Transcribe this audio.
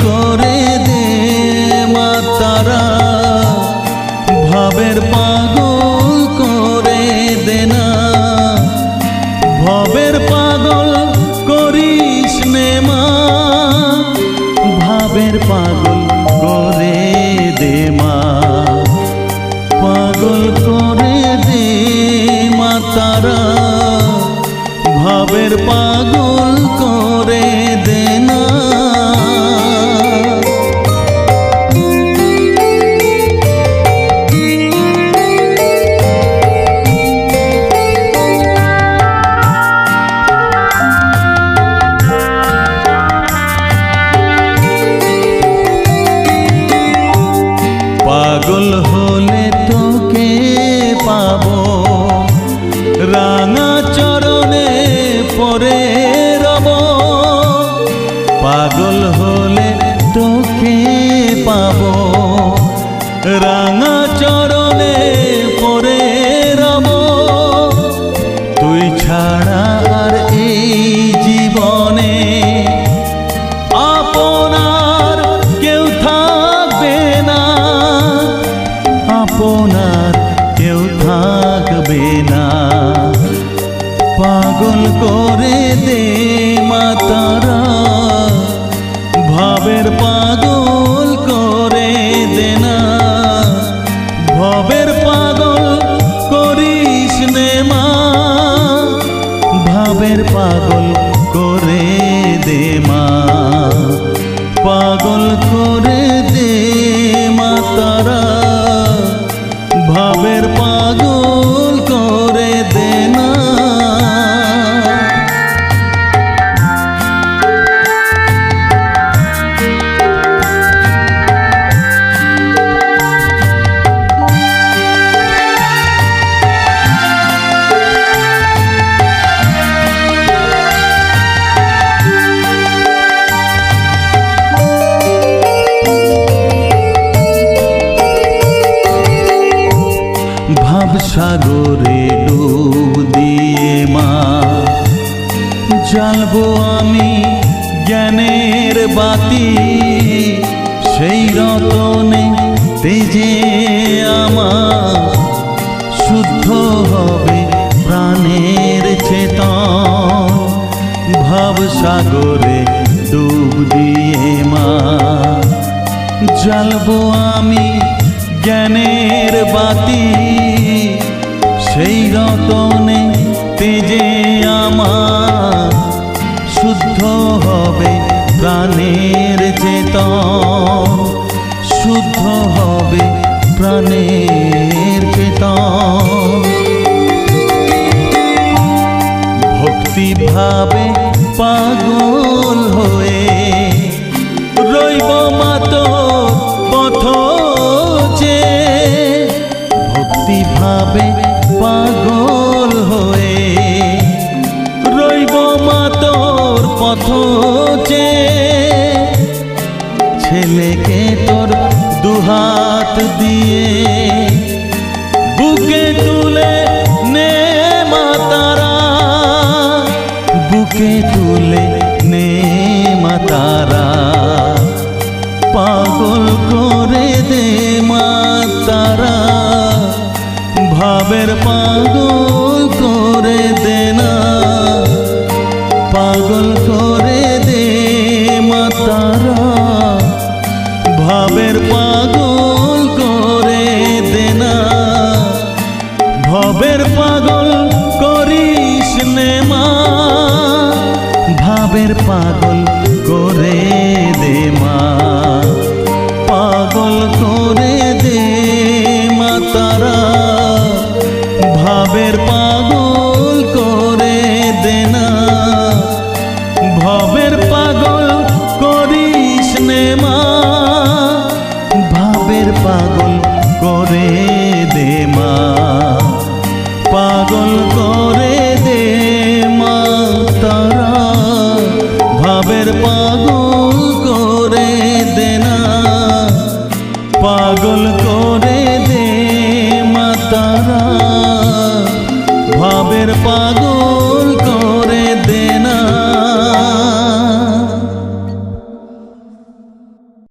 করে দে মা তারা, ভাবের পাগল করে দে না, ভবের পাগল করিস নে মা, ভাবের পাগল করে দে মা, পাগল করে দে মা তারা, ভাবের পাগল করে দে না। পাগল হলে তোকে পাবো, রাঙা চরণে পরে রব, পাগল হলে তোকে পাবো, রাঙা চরণে পরে রব, তুই ছাড়া আর এই জীবনে আপনার কেউ থাকবে না, আপনার কেউ থাকবে না, পাগল করে দে মা তারা, ভাবের পাগল করে দে না, ভবের পাগল করিস নে মা, ভাবের পাগল করে দে মা, পাগল করে দে মা তারা, ভাবের পাগল করে দে না। সাগরে ডুব দিয়ে মা জ্বালবো আমি জ্ঞানের বাতি, সেই রতনে তেজে আমার শুদ্ধ হবে প্রাণের চেতন, ভাব সাগরে ডুব দিয়ে মা জ্বালবো আমি জ্ঞানের বাতি, সেই রতনে তেজে আমার শুদ্ধ হবে প্রাণের চেতন, শুদ্ধ হবে প্রাণের চেতন, ভক্তি ভাবে পাগল হয়ে রইব মা তোর পথ যে, ভক্তি ভাবে পাগল হয়ে রইব মা তোর পথ যে, ছেলেকে তোর দুহাত দিয়ে বুকে তুলে নে মা তারা, বুকে তুলে নে মা তারা, পাগল করে দে মা তারা, ভাবের পাগল